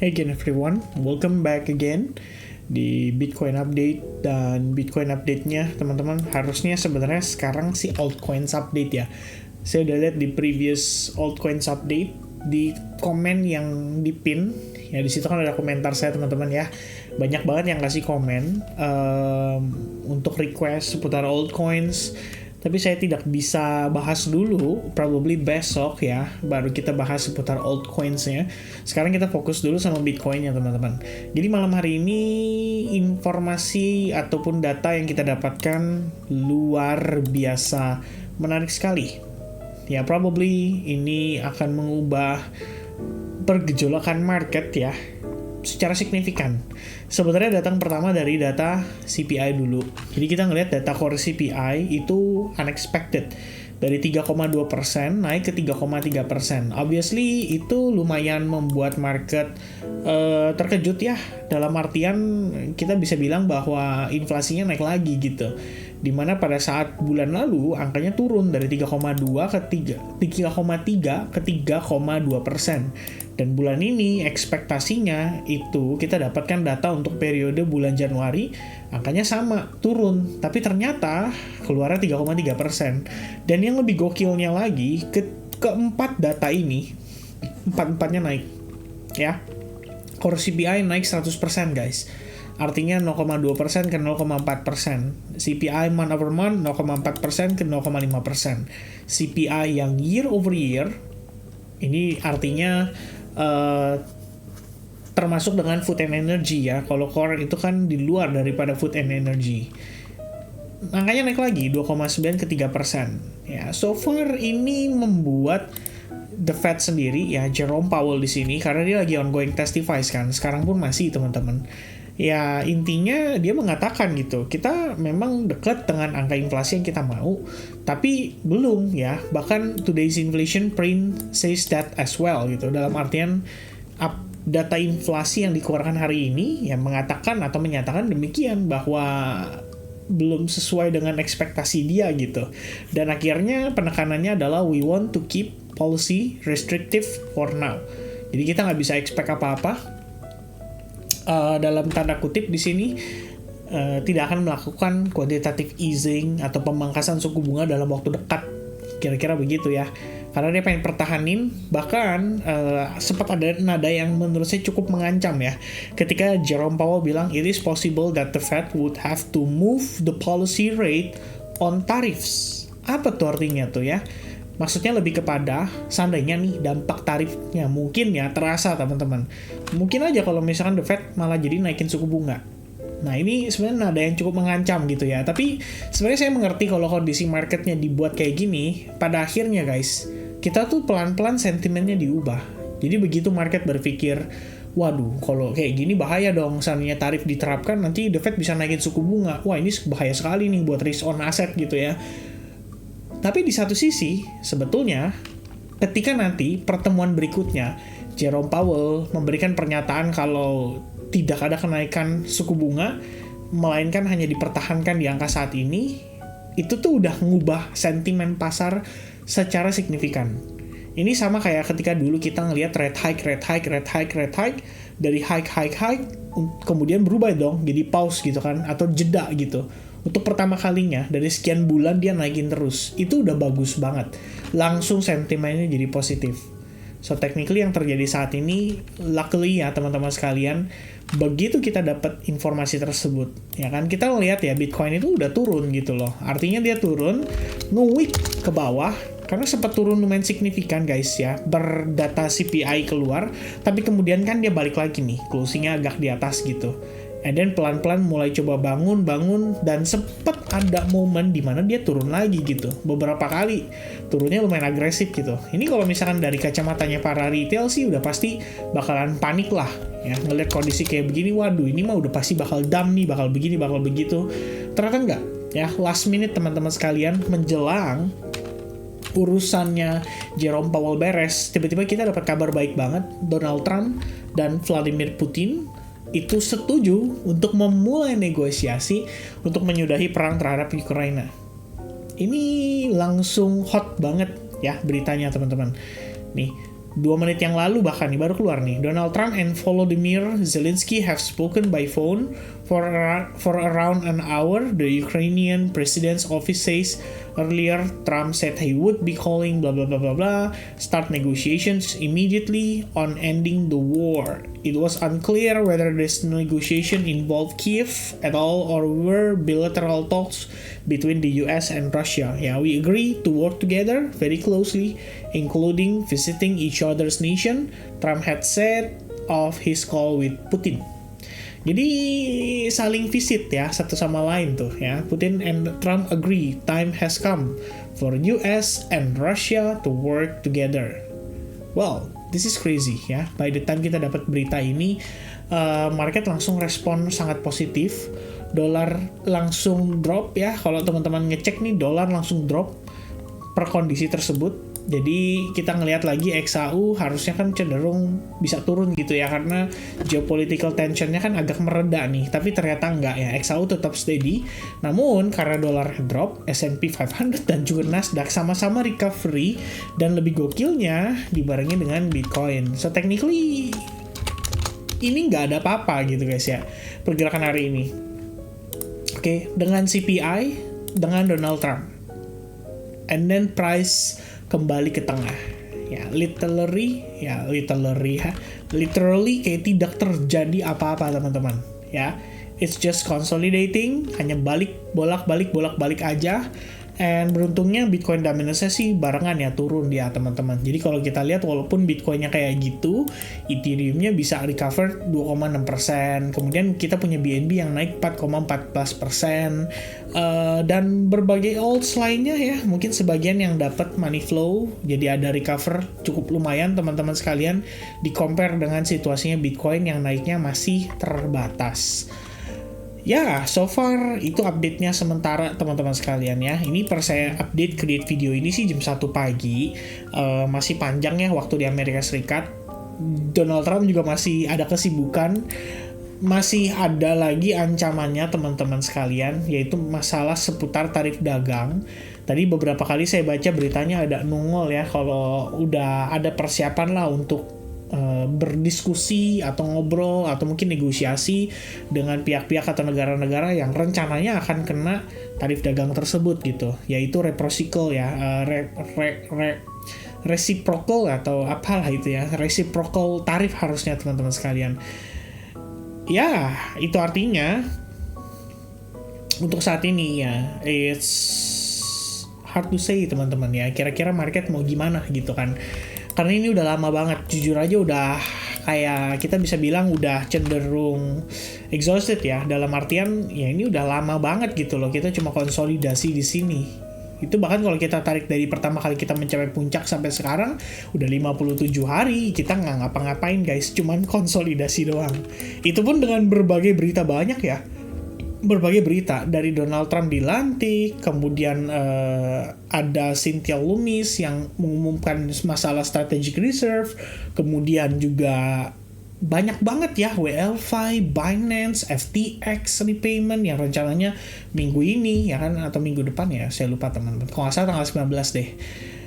Hey again everyone, welcome back again di Bitcoin Update. Dan Bitcoin Update-nya teman-teman harusnya sebenarnya sekarang sih altcoins update ya. Saya udah lihat di previous altcoins update, di komen yang dipin ya, di situ kan ada komentar saya teman-teman ya. Banyak banget yang kasih komen untuk request seputar altcoins. Tapi saya tidak bisa bahas dulu, probably besok ya, baru kita bahas seputar altcoins-nya. Sekarang kita fokus dulu sama Bitcoin-nya teman-teman. Jadi malam hari ini informasi ataupun data yang kita dapatkan luar biasa menarik sekali. Ya, probably ini akan mengubah pergejolakan market ya, secara signifikan. Sebenarnya datang pertama dari data CPI dulu. Jadi kita ngelihat data core CPI itu unexpected. Dari 3,2% naik ke 3,3%. Obviously itu lumayan membuat market terkejut ya. Dalam artian kita bisa bilang bahwa inflasinya naik lagi gitu. Dimana pada saat bulan lalu angkanya turun dari 3,2 ke 3,3 ke 3,2%. Dan bulan ini ekspektasinya itu kita dapatkan data untuk periode bulan Januari, angkanya sama, turun. Tapi ternyata keluarnya 3,3%. Dan yang lebih gokilnya lagi, keempat data ini, empat-empatnya naik. Ya, core CPI naik 100% guys. Artinya 0,2% ke 0,4%. CPI month over month 0,4% ke 0,5%. CPI yang year over year, ini artinya termasuk dengan food and energy ya. Kalau core itu kan di luar daripada food and energy. Angkanya naik lagi 2,9 ke 3%. Ya, so far ini membuat The Fed sendiri ya, Jerome Powell di sini, karena dia lagi ongoing testifies kan. Sekarang pun masih teman-teman. Ya intinya dia mengatakan gitu, kita memang dekat dengan angka inflasi yang kita mau, tapi belum ya. Bahkan today's inflation print says that as well gitu. Dalam artian data inflasi yang dikeluarkan hari ini yang mengatakan atau menyatakan demikian bahwa belum sesuai dengan ekspektasi dia gitu. Dan akhirnya penekanannya adalah we want to keep policy restrictive for now. Jadi kita nggak bisa expect apa-apa. Dalam tanda kutip di sini tidak akan melakukan quantitative easing atau pemangkasan suku bunga dalam waktu dekat, kira-kira begitu ya, karena dia pengen pertahanin. Bahkan sempat ada nada yang menurut saya cukup mengancam ya, ketika Jerome Powell bilang it is possible that the Fed would have to move the policy rate on tariffs. Apa tuh artinya tuh ya? Maksudnya lebih kepada seandainya nih dampak tarifnya mungkin ya terasa teman-teman. Mungkin aja kalau misalkan The Fed malah jadi naikin suku bunga. Nah ini sebenarnya ada yang cukup mengancam gitu ya. Tapi sebenarnya saya mengerti kalau kondisi marketnya dibuat kayak gini. Pada akhirnya guys, kita tuh pelan-pelan sentimennya diubah. Jadi begitu market berpikir, waduh kalau kayak gini bahaya dong. Seandainya tarif diterapkan nanti The Fed bisa naikin suku bunga. Wah ini bahaya sekali nih buat risk on asset gitu ya. Tapi di satu sisi, sebetulnya ketika nanti pertemuan berikutnya, Jerome Powell memberikan pernyataan kalau tidak ada kenaikan suku bunga, melainkan hanya dipertahankan di angka saat ini, itu tuh udah ngubah sentimen pasar secara signifikan. Ini sama kayak ketika dulu kita ngelihat rate hike, dari hike, kemudian berubah dong, jadi pause gitu kan, atau jeda gitu. Untuk pertama kalinya dari sekian bulan dia naikin terus. Itu udah bagus banget. Langsung sentimennya jadi positif. So technically yang terjadi saat ini, luckily ya teman-teman sekalian, begitu kita dapat informasi tersebut, ya kan, kita ngelihat ya Bitcoin itu udah turun gitu loh. Artinya dia turun, nge-wick ke bawah, karena sempat turun lumayan signifikan guys ya, berdata CPI keluar, tapi kemudian kan dia balik lagi nih, closingnya agak di atas gitu. And then pelan-pelan mulai coba bangun, dan sempat ada momen di mana dia turun lagi gitu. Beberapa kali turunnya lumayan agresif gitu. Ini kalau misalkan dari kacamatanya para retail sih udah pasti bakalan panik lah ya. Ngeliat kondisi kayak begini, waduh ini mah udah pasti bakal dump nih, bakal begini, bakal begitu. Ternyata enggak ya, last minute teman-teman sekalian, menjelang urusannya Jerome Powell beres, tiba-tiba kita dapat kabar baik banget. Donald Trump dan Vladimir Putin itu setuju untuk memulai negosiasi untuk menyudahi perang terhadap Ukraina. Ini langsung hot banget ya beritanya teman-teman. Nih, 2 menit yang lalu bahkan nih baru keluar nih, Donald Trump and Volodymyr Zelensky have spoken by phone for around an hour, the Ukrainian president's office says. Earlier, Trump said he would be calling blah blah blah blah blah, start negotiations immediately on ending the war. It was unclear whether this negotiation involved Kiev at all or were bilateral talks between the US and Russia. Yeah, we agree to work together very closely, including visiting each other's nation, Trump had said of his call with Putin. Jadi saling visit ya satu sama lain tuh ya. Putin and Trump agree time has come for US and Russia to work together. Well, this is crazy ya. By the time kita dapat berita ini, market langsung respon sangat positif. Dolar langsung drop ya. Kalau teman-teman ngecek nih, dolar langsung drop per kondisi tersebut. Jadi kita ngelihat lagi XAU harusnya kan cenderung bisa turun gitu ya, karena geopolitical tensionnya kan agak mereda nih, tapi ternyata enggak ya, XAU tetap steady. Namun karena dolar drop, S&P 500 dan juga Nasdaq sama-sama recovery, dan lebih gokilnya dibarengi dengan Bitcoin. So technically ini nggak ada apa-apa gitu guys ya pergerakan hari ini. Oke, dengan CPI, dengan Donald Trump, and then price kembali ke tengah ya, literally kayak tidak terjadi apa-apa teman-teman ya. It's just consolidating, hanya bolak-balik aja. And beruntungnya Bitcoin dominance sih barengan ya, turun dia teman-teman. Jadi kalau kita lihat walaupun Bitcoinnya kayak gitu, Ethereumnya bisa recover 2,6%. Kemudian kita punya BNB yang naik 4,14%. Dan berbagai alts lainnya ya, mungkin sebagian yang dapat money flow, jadi ada recover cukup lumayan teman-teman sekalian, di compare dengan situasinya Bitcoin yang naiknya masih terbatas. Ya, so far itu update-nya sementara teman-teman sekalian ya. Ini per saya update create video ini sih jam 1 pagi. Masih panjang ya waktu di Amerika Serikat. Donald Trump juga masih ada kesibukan. Masih ada lagi ancamannya teman-teman sekalian, yaitu masalah seputar tarif dagang. Tadi beberapa kali saya baca beritanya ada nongol ya, kalau udah ada persiapan lah untuk berdiskusi atau ngobrol atau mungkin negosiasi dengan pihak-pihak atau negara-negara yang rencananya akan kena tarif dagang tersebut gitu, yaitu reciprocal ya, reciprocal atau apalah itu ya, reciprocal tarif harusnya teman-teman sekalian. Ya, itu artinya untuk saat ini ya, it's hard to say teman-teman ya, kira-kira market mau gimana gitu kan. Karena ini udah lama banget, jujur aja udah kayak kita bisa bilang udah cenderung exhausted ya, dalam artian ya ini udah lama banget gitu loh, kita cuma konsolidasi di sini. Itu bahkan kalau kita tarik dari pertama kali kita mencapai puncak sampai sekarang udah 57 hari kita nggak ngapa-ngapain guys, cuman konsolidasi doang. Itu pun dengan berbagai berita banyak ya. Berbagai berita, dari Donald Trump dilantik, kemudian ada Cynthia Lummis yang mengumumkan masalah strategic reserve, kemudian juga banyak banget ya, WLFi, Binance, FTX repayment yang rencananya minggu ini ya kan, atau minggu depan ya, saya lupa teman-teman, kalau nggak salah tanggal 19 deh.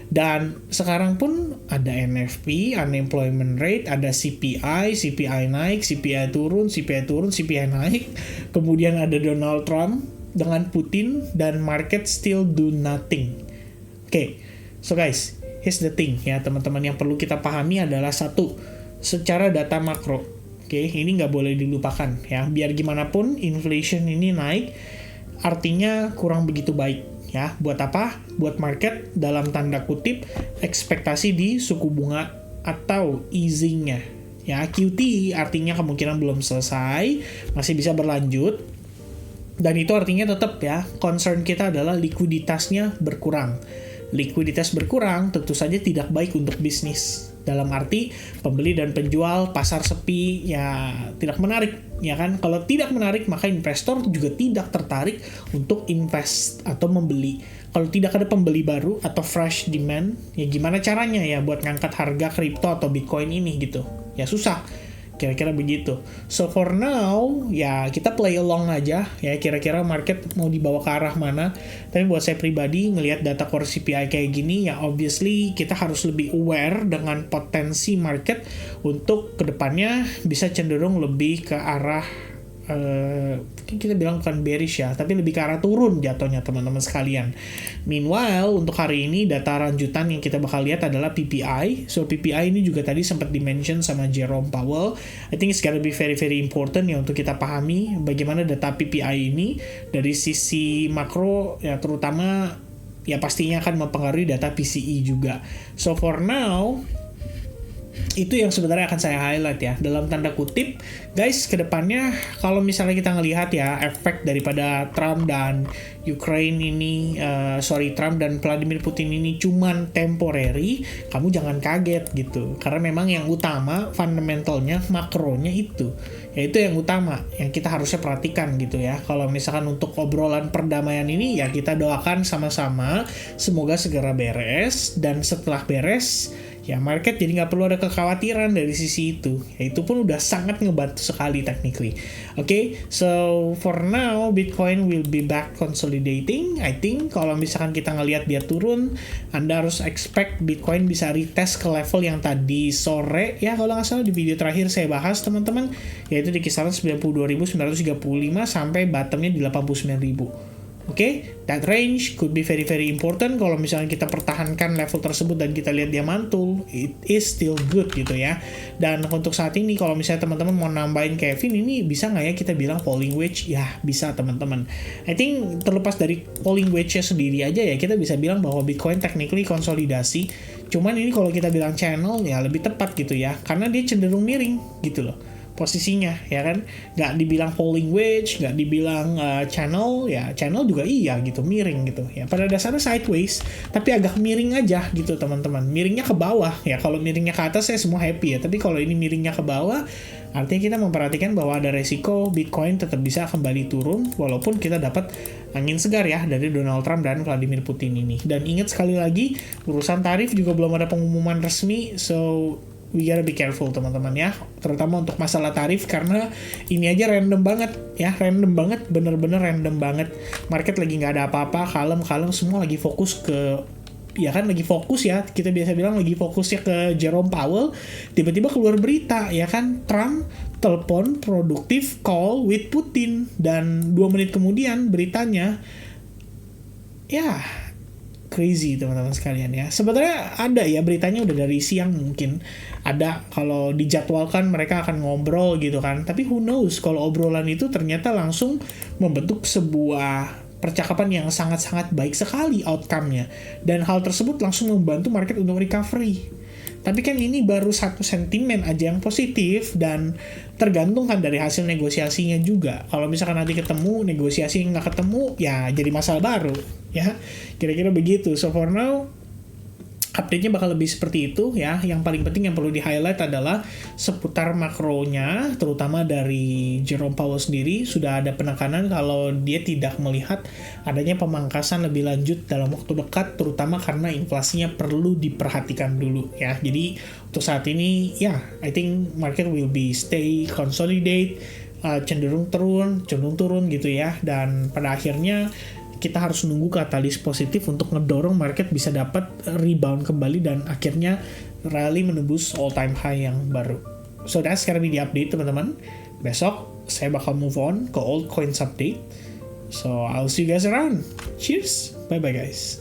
Dan sekarang pun ada NFP, unemployment rate, ada CPI naik, CPI turun, CPI naik. Kemudian ada Donald Trump dengan Putin, dan market still do nothing. Oke, so guys, here's the thing ya teman-teman, yang perlu kita pahami adalah satu, secara data makro, ini nggak boleh dilupakan ya. Biar gimana pun inflation ini naik, artinya kurang begitu baik. Ya, buat apa? Buat market dalam tanda kutip ekspektasi di suku bunga atau easing-nya. Ya, QT artinya kemungkinan belum selesai, masih bisa berlanjut. Dan itu artinya tetap ya, concern kita adalah likuiditasnya berkurang. Likuiditas berkurang tentu saja tidak baik untuk bisnis. Dalam arti pembeli dan penjual, pasar sepi, ya tidak menarik, ya kan? Kalau tidak menarik, maka investor juga tidak tertarik untuk invest atau membeli. Kalau tidak ada pembeli baru atau fresh demand, ya gimana caranya ya buat ngangkat harga kripto atau Bitcoin ini gitu? Ya susah. Kira-kira begitu. So for now, ya kita play along aja ya, kira-kira market mau dibawa ke arah mana. Tapi buat saya pribadi ngelihat data core CPI kayak gini, ya obviously kita harus lebih aware dengan potensi market untuk kedepannya bisa cenderung lebih ke arah kita bilang bukan bearish ya, tapi lebih ke arah turun jatuhnya teman-teman sekalian. Meanwhile, untuk hari ini data lanjutan yang kita bakal lihat adalah PPI. So PPI ini juga tadi sempat dimention sama Jerome Powell. I think it's gonna be very very important ya untuk kita pahami bagaimana data PPI ini dari sisi makro ya, terutama ya pastinya akan mempengaruhi data PCE juga. So for now, itu yang sebenarnya akan saya highlight ya, dalam tanda kutip guys, kedepannya kalau misalnya kita ngelihat ya efek daripada Trump dan Ukraine ini, Trump dan Vladimir Putin ini cuman temporary, kamu jangan kaget gitu, karena memang yang utama fundamentalnya, makronya itu yaitu yang utama yang kita harusnya perhatikan gitu ya. Kalau misalkan untuk obrolan perdamaian ini ya kita doakan sama-sama semoga segera beres, dan setelah beres ya market jadi nggak perlu ada kekhawatiran dari sisi itu. Ya, itu pun udah sangat ngebantu sekali technically. Okay, so for now Bitcoin will be back consolidating. I think kalau misalkan kita ngelihat dia turun, Anda harus expect Bitcoin bisa retest ke level yang tadi sore ya, kalau nggak salah di video terakhir saya bahas teman-teman, yaitu di kisaran 92.935 sampai bottomnya di 89.000. Oke, that range could be very very important. Kalau misalnya kita pertahankan level tersebut dan kita lihat dia mantul, it is still good gitu ya. Dan untuk saat ini kalau misalnya teman-teman mau nambahin Kevin, ini bisa nggak ya kita bilang falling wedge? Ya bisa teman-teman. I think terlepas dari falling wedge-nya sendiri aja ya, kita bisa bilang bahwa Bitcoin technically konsolidasi. Cuman ini kalau kita bilang channel ya lebih tepat gitu ya, karena dia cenderung miring gitu loh posisinya ya kan, nggak dibilang falling wedge, nggak dibilang channel, ya channel juga iya gitu, miring gitu ya, pada dasarnya sideways tapi agak miring aja gitu teman-teman, miringnya ke bawah ya. Kalau miringnya ke atas saya semua happy ya, tapi kalau ini miringnya ke bawah artinya kita memperhatikan bahwa ada resiko Bitcoin tetap bisa kembali turun walaupun kita dapat angin segar ya dari Donald Trump dan Vladimir Putin ini. Dan ingat sekali lagi, urusan tarif juga belum ada pengumuman resmi, so we gotta be careful teman-teman ya, terutama untuk masalah tarif, karena ini aja random banget ya, random banget, bener-bener random banget. Market lagi nggak ada apa-apa, kalem-kalem, semua lagi fokus ke, ya kan lagi fokus ya, kita biasa bilang lagi fokusnya ke Jerome Powell, tiba-tiba keluar berita ya kan, Trump telepon produktif call with Putin, dan 2 menit kemudian beritanya ya crazy teman-teman sekalian ya. Sebenarnya ada ya beritanya udah dari siang, mungkin ada kalau dijadwalkan mereka akan ngobrol gitu kan, tapi who knows kalau obrolan itu ternyata langsung membentuk sebuah percakapan yang sangat-sangat baik sekali outcome-nya, dan hal tersebut langsung membantu market untuk recovery. Tapi kan ini baru satu sentimen aja yang positif, dan tergantung kan dari hasil negosiasinya juga. Kalau misalkan nanti ketemu, negosiasi nggak ketemu, ya jadi masalah baru. Ya, kira-kira begitu. So for now, update-nya bakal lebih seperti itu ya. Yang paling penting yang perlu di-highlight adalah seputar makronya, terutama dari Jerome Powell sendiri, sudah ada penekanan kalau dia tidak melihat adanya pemangkasan lebih lanjut dalam waktu dekat, terutama karena inflasinya perlu diperhatikan dulu ya. Jadi untuk saat ini ya, I think market will be stay consolidate, cenderung turun gitu ya, dan pada akhirnya kita harus nunggu katalis positif untuk ngedorong market bisa dapat rebound kembali dan akhirnya rally menembus all time high yang baru. So that's gonna be the update teman-teman. Besok saya bakal move on ke altcoins update. So I'll see you guys around. Cheers. Bye bye guys.